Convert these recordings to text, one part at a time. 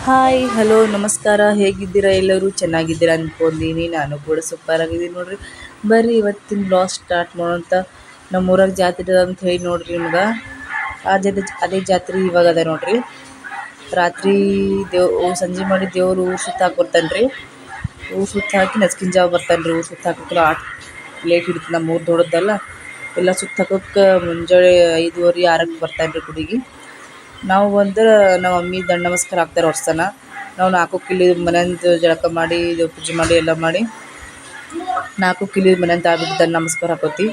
Hi hello ನಮಸ್ಕಾರ, ಹೇಗಿದ್ದೀರಾ? ಎಲ್ಲರೂ ಚೆನ್ನಾಗಿದ್ದೀರಾ ಅಂದ್ಕೊಂಡೀನಿ. ನಾನು ಕೂಡ ಸೂಪರ್ ಆಗಿದ್ದೀನಿ ನೋಡ್ರಿ. ಬರ್ರಿ ಇವತ್ತಿನ ಬ್ಲಾಗ್ ಸ್ಟಾರ್ಟ್ ಮಾಡೋಂತ. ನಮ್ಮೂರಾಗ ಜಾತ್ರೆ ಅದ ಅಂತ ಹೇಳಿ ನೋಡ್ರಿ ನಿಮ್ಗೆ. ಅದೇ ಜಾತ್ರೆ ಇವಾಗ ಅದ ನೋಡ್ರಿ. ರಾತ್ರಿ ಸಂಜೆ ಮಾಡಿ ದೇವರು ಊರು ಸುತ್ತ ಹಾಕ್ಬರ್ತಾನೆ. ಊರು ಸುತ್ತ ಹಾಕಿ ನಸ್ಕಿನ ಜಾವ ಬರ್ತಾನೆ. ಊರು ಸುತ್ತ ಹಾಕೋಕೆ ಲೇಟ್ ಹಿಡಿತು. ನಮ್ಮೂರು ದೊಡ್ಡದಲ್ಲ, ಎಲ್ಲ ಸುತ್ತ ಹಾಕೋಕೆ ಮುಂಜಾನೆ 5:30 6ಕ್ಕೆ ಬರ್ತಾನೆ ಗುಡಿಗೆ. ನಾವು ಬಂದ್ರೆ ನಮ್ಮ ಮಮ್ಮಿ ದಂಡ ನಮಸ್ಕಾರ ಹಾಕ್ತಾರೆ ವರ್ಷನ. ನಾವು 4ಕ್ಕೆ ಇಲ್ಲಿ ಮನೆಯಿಂದ ಜಳಕ ಮಾಡಿ ಪೂಜೆ ಮಾಡಿ ಎಲ್ಲ ಮಾಡಿ 4ಕ್ಕೆ ಇಲ್ಲಿ ಮನೆಯಿಂದ ಆಗ್ಬಿಟ್ಟು ದಂಡ ನಮಸ್ಕಾರ ಹಾಕೋತಿ.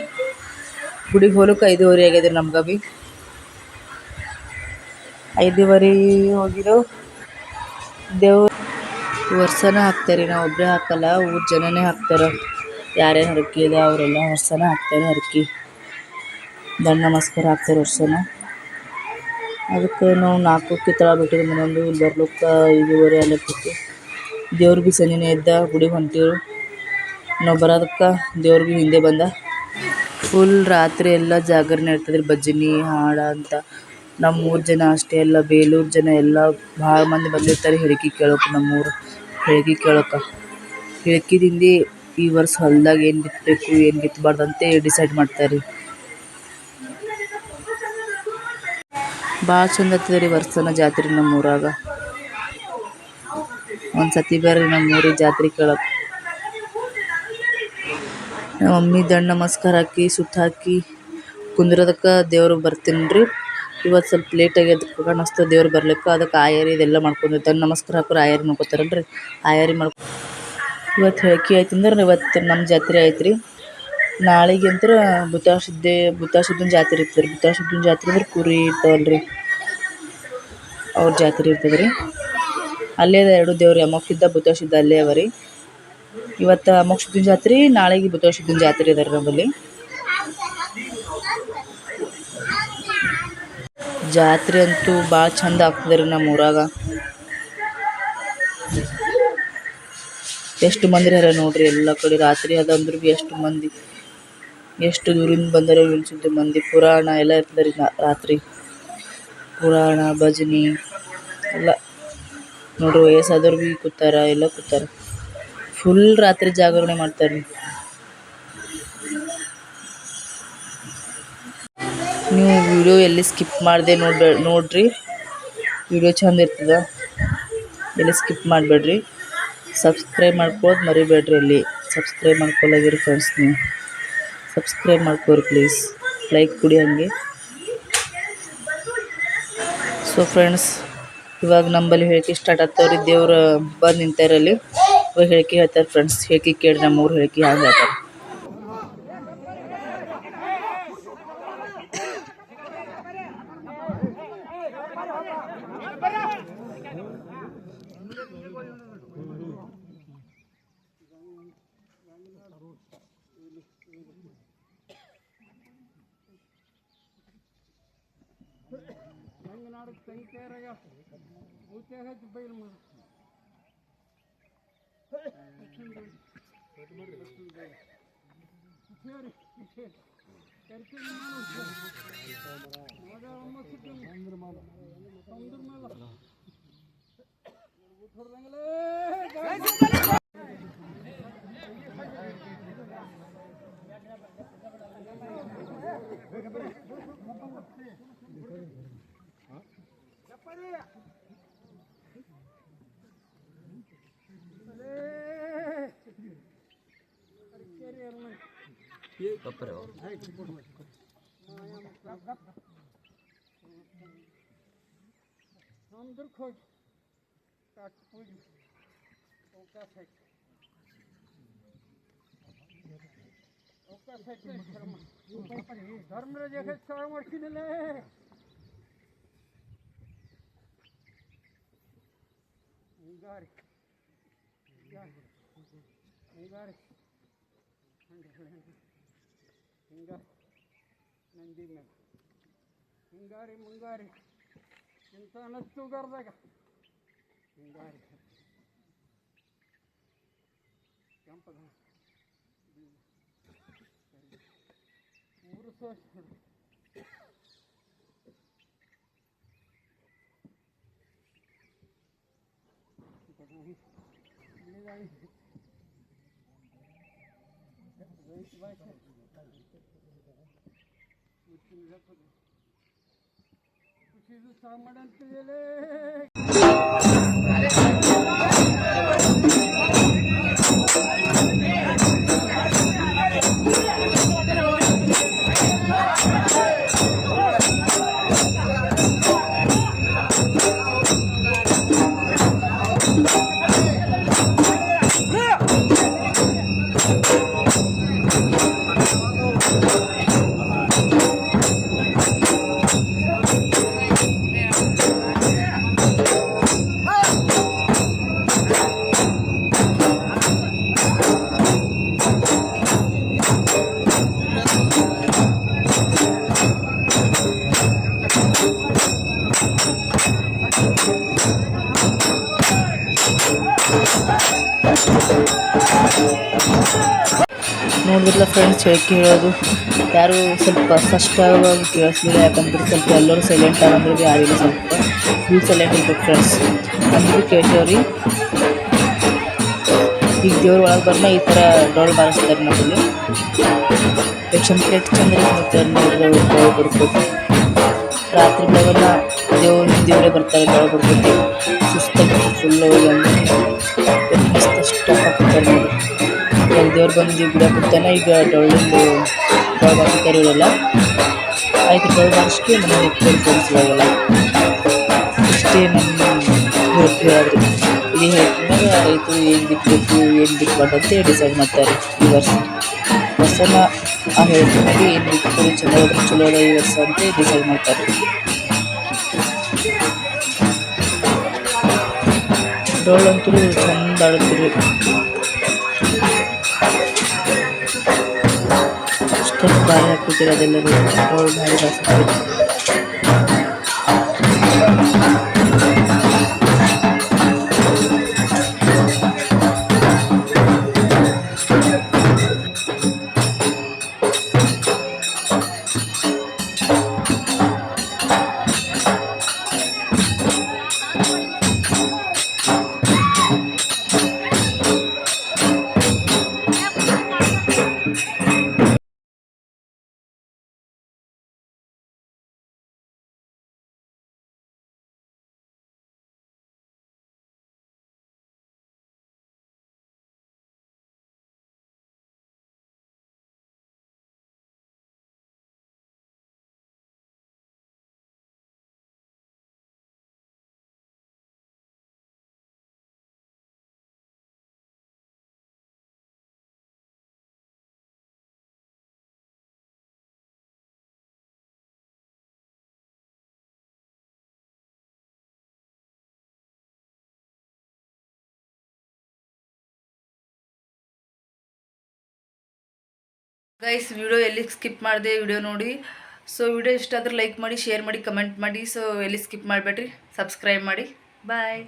ಗುಡಿಗೆ ಹೋಲಕ್ಕೆ 5:30 ಆಗ್ಯದ ನಮ್ಗೆ ಭೀ. 5:30 ಹೋಗಿರೋ ದೇವ್ರು ವರ್ಷನ ಹಾಕ್ತಾರೆ. ನಾವು ಒಬ್ಬರೇ ಹಾಕಲ್ಲ, ಊರು ಜನನೇ ಹಾಕ್ತಾರೆ. ಯಾರ್ಯಾರು ಹರಕೆ ಇದೆ ಅವರೆಲ್ಲ ವರ್ಷನ ಹಾಕ್ತಾರೆ. ಹರಕೆ ದಂಡ ನಮಸ್ಕಾರ ಹಾಕ್ತಾರೆ ವರ್ಷನ. ಅದಕ್ಕೆ ನಾವು 4ಕ್ಕೆ ತಳ ಬಿಟ್ಟಿದ್ದು ಮನೆಯೊಂದು ಇಲ್ಲಿ ಬರ್ಲಿಕ್ಕೆ 5:30 ಆಗ್ಲತ್ತಿತ್ತು. ದೇವ್ರು ಭೀ ಸನಿನೇ ಇದ್ದ. ಗುಡಿಗೆ ಹೊಂಟೀವಿ ನಾವು ಬರೋದಕ್ಕೆ. ದೇವ್ರು ಭೀ ಹಿಂದೆ ಬಂದ. ಫುಲ್ ರಾತ್ರಿ ಎಲ್ಲ ಜಾಗರಣೆ ಇರ್ತದ್ರಿ, ಭಜನೆ ಹಾಡು ಅಂತ. ನಮ್ಮೂರು ಜನ ಅಷ್ಟೇ ಅಲ್ಲ, ಬೇಲೂರು ಜನ ಎಲ್ಲ ಭಾಳ ಮಂದಿ ಬಂದಿರ್ತಾರೆ ಹೇಳಿಕೆ ಕೇಳೋಕೆ. ನಮ್ಮೂರು ಹೇಳಿಕೆ ಕೇಳೋಕೆ ಹೇಳಿಕೆದಿಂದ ಈ ವರ್ಷ ಹೊಲ್ದಾಗ ಏನು ಬಿತ್ತಬೇಕು ಏನು ಬಿತ್ತಬಾರ್ದು ಅಂತ ಡಿಸೈಡ್ ಮಾಡ್ತಾರೆ. ಭಾಳ ಚಂದ ಆಗ್ತದೆ ರೀ ವರ್ಷನ ಜಾತ್ರೆ ನಮ್ಮೂರಾಗ. ಒಂದು ಸತಿ ಬರ್ರಿ ನಮ್ಮೂರಿಗೆ ಜಾತ್ರೆ ಕೇಳೋಕೆ. ನಮ್ಮ ಮಮ್ಮಿ ದಂಡ ನಮಸ್ಕಾರ ಹಾಕಿ ಸುತ್ತ ಹಾಕಿ ಕುಂದ್ರೋದಕ್ಕೆ ದೇವ್ರು ಬರ್ತೀನಿ ರೀ. ಇವತ್ತು ಸ್ವಲ್ಪ ಲೇಟ್ ಆಗ್ಯದ ಕಾಣಿಸ್ತದೆ ದೇವ್ರು ಬರ್ಲಿಕ್ಕೆ. ಅದಕ್ಕೆ ಆಯರಿ ಇದೆಲ್ಲ ಮಾಡ್ಕೊಂಡು ದಂಡ ನಮಸ್ಕಾರ ಹಾಕೋರು ಆಯರಿ ಮಾಡ್ಕೊತಾರಲ್ರಿ. ಆಯರಿ ಇವತ್ತು ಹೇಳಿಕೆ ಆಯ್ತು ಅಂದ್ರೆ ಇವತ್ತು ನಮ್ಮ ಜಾತ್ರೆ ಆಯ್ತು ರೀ. ನಾಳೆಗೆ ಅಂತ ಬುತ್ತಾಶುದ್ದನ ಜಾತ್ರೆ ಇರ್ತದೆ ರೀ. ಬುತ್ತಾಶುದ್ದನ ಜಾತ್ರೆ ಅಂದ್ರೆ ಕುರಿ ಇರ್ತಾವಲ್ರಿ, ಅವ್ರ ಜಾತ್ರೆ ಇರ್ತದೆ ರೀ. ಅಲ್ಲೇ ಅದ 2 ದೇವ್ರು, ಅಮೋಕ್ಷಿದ್ದ ಬುತ್ತಾಶುದ್ದ ಅಲ್ಲೇ ಅವ ರೀ. ಇವತ್ತು ಅಮೋಕ್ಷಿದ್ದನ ಜಾತ್ರೆ, ನಾಳೆಗೆ ಬುತ್ತಾಶುದ್ದನ ಜಾತ್ರೆ ಅದ ರೀ ನಮ್ಮಲ್ಲಿ. ಜಾತ್ರೆ ಅಂತೂ ಭಾಳ ಚಂದ ಆಗ್ತದೆ ರೀ ನಮ್ಮ ಊರಾಗ. ಎಷ್ಟು ಮಂದಿ ಹರ ನೋಡ್ರಿ ಎಲ್ಲ ಕಡೆ. ರಾತ್ರಿ ಅದಂದ್ರೆ ಭೀ ಎಷ್ಟು ಮಂದಿ, ಎಷ್ಟು ದೂರಿಂದ ಬಂದರೆ ವಿಲ್ಸಿದ್ದು ಮಂದಿ. ಪುರಾಣ ಎಲ್ಲ ಇರ್ತದೆ ರೀ ರಾತ್ರಿ. ಪುರಾಣ ಭಜನೆ ಎಲ್ಲ ನೋಡ್ರಿ. ವಯಸ್ಸಾದವ್ರು ಭೀ ಕೂತಾರ, ಎಲ್ಲ ಕೂತಾರ. ಫುಲ್ ರಾತ್ರಿ ಜಾಗರಣೆ ಮಾಡ್ತಾರೆ ರೀ. ನೀವು ವಿಡಿಯೋ ಎಲ್ಲಿ ಸ್ಕಿಪ್ ಮಾಡದೆ ನೋಡ್ರಿ. ವಿಡಿಯೋ ಚಂದ ಇರ್ತದೆ, ಎಲ್ಲಿ ಸ್ಕಿಪ್ ಮಾಡಬೇಡ್ರಿ. ಸಬ್ಸ್ಕ್ರೈಬ್ ಮಾಡ್ಕೊಳ್ಳೋದು ಮರಿಬೇಡ್ರಿ. ಅಲ್ಲಿ ಸಬ್ಸ್ಕ್ರೈಬ್ ಮಾಡ್ಕೊಳ್ಳೋಗಿರಿ ಫ್ರೆಂಡ್ಸ್. ನೀವು ಸಬ್ಸ್ಕ್ರೈಬ್ ಮಾಡ್ಕೋರಿ ಪ್ಲೀಸ್. ಲೈಕ್ ಕೊಡಿ ಹಂಗೆ. ಸೊ ಫ್ರೆಂಡ್ಸ್, ಇವಾಗ ನಂಬಲ್ಲಿ ಹೇಳಿಕೆ ಸ್ಟಾರ್ಟ್ ಆಗ್ತಾವ್ರಿ. ದೇವ್ರು ಬಂದು ನಿಂತಾರಲ್ಲಿ. ಇವಾಗ ಹೇಳಿಕೆ ಹೇಳ್ತಾರೆ ಫ್ರೆಂಡ್ಸ್. ಹೇಳಿಕೆ ಕೇಳಿ ನಮ್ಮೂರು ಹೇಳಿಕೆ ಹ್ಯಾಂಗೆ ಹೇಳ್ತಾರೆ. ಹಿಂಗಾರಿ ಮುಂಗಾರಿ ಇಂಥ ನತ್ತು ಗರ್ದಾಗ ಹಿಂಗಾರಿ ಕೆಂಪದ ಮೂರು ಸೋಸ್ ಖುಷಿದು ಸಾಮಾಡಂತೇಳಿ ನೋಡಿದ್ರಲ್ಲ ಫ್ರೆಂಡ್ಸ್ ಹೇಳೋದು ಯಾರು ಸ್ವಲ್ಪ ಸ್ಪಷ್ಟವಾಗಿ ಕೇಳಿಸ್ಲಿಲ್ಲ, ಯಾಕಂದ್ರೆ ಸ್ವಲ್ಪ ಎಲ್ಲರೂ ಸೈಲೆಂಟ್ ಆಗಂದ್ರೆ ಯಾರಿಗೂ ಸ್ವಲ್ಪ ಫುಲ್ ಸೈಲೆಂಟ್ ಇರ್ಬೇಕು ಫ್ರೆಂಡ್ಸ್. ನಮಗೂ ಕೇಳ್ತೇವ್ರಿ. ಈಗ ದೇವ್ರ ಒಳಗೆ ಬರ್ನ ಈ ಥರ ಡೋಲ್ ಬಾರಿಸ್ತಾರೆ ನಮ್ಮಲ್ಲಿ. ಎಷ್ಟು ಚಂದ ನೋಡಿದ್ರೆ ಡೋಲ್ ಬಡ್ಕೋದು. ರಾತ್ರಿ ಬೆಳಗನ್ನ ದೇವರೇ ಬರ್ತಾರೆ ಡೋಲ್ ಬಡ್ಕೋದು. ಸುಸ್ತಾಗಿ ಫುಲ್ಲು ಮಸ್ತ್ ಹಾಕ್ತಾರೆ ನೋಡಿ. ಇವಾಗ ದೇವ್ರು ಬಂದು ಗಿಡ ಬಿಡ್ತಾನೆ. ಈಗ ಡೊಳ್ಳಿಂದು ಡೋಲ್ ಬಾರಿಸ್ತಾರೆ ಇವರೆಲ್ಲ. ಆಯ್ತು ಡೋಲ್ ಬಾರಿಸ್ಕೆ ನಮ್ಮ ಹೋಗ್ತಾರೆ ಫ್ರೆಂಡ್ಸ್ ಇವಾಗೆಲ್ಲ. ಇಷ್ಟೇ ನಮ್ಮ ಹೇಳೋದು. ಇದು ಹೇಳ್ಕೊಂಡಾಗ ರೈತರು ಏನು ಬಿತ್ತಬೇಕು ಏನು ಬಿತ್ತಬಾರ್ದು ಅಂತ ಡಿಸೈಡ್ ಮಾಡ್ತಾರೆ ಈ ವರ್ಷನ. ಆ ಹೇಳ್ಕೊಂಡಾಗ ಏನು ಬಿತ್ತಬೇಕು ಚಲೋ ಅದ ಈ ವರ್ಷ ಅಂತ ಡಿಸೈಡ್ ಮಾಡ್ತಾರೆ. ಡೋಳಂತೂ ಚಂದ ಆಡುತ್ತೀರಿ. ಸ್ಟೆಪ್ ಬಾರಿ ಹಾಕ್ಬಿಟ್ಟಿರಿ ಅದೆಲ್ಲರೂ. ಡೋಳು ಭಾರಿ ಬಾರಿಸ್ತಾರೆ. ಗೈಸ್ ವಿಡಿಯೋ ಎಲ್ಲಿ ಸ್ಕಿಪ್ ಮಾಡಿದೆ ವಿಡಿಯೋ ನೋಡಿ. ಸೊ ವಿಡಿಯೋ ಇಷ್ಟ ಆದರೆ ಲೈಕ್ ಮಾಡಿ, ಶೇರ್ ಮಾಡಿ, ಕಮೆಂಟ್ ಮಾಡಿ. ಸೊ ಎಲ್ಲಿ ಸ್ಕಿಪ್ ಮಾಡಬೇಡ್ರಿ, ಸಬ್ಸ್ಕ್ರೈಬ್ ಮಾಡಿ. ಬಾಯ್.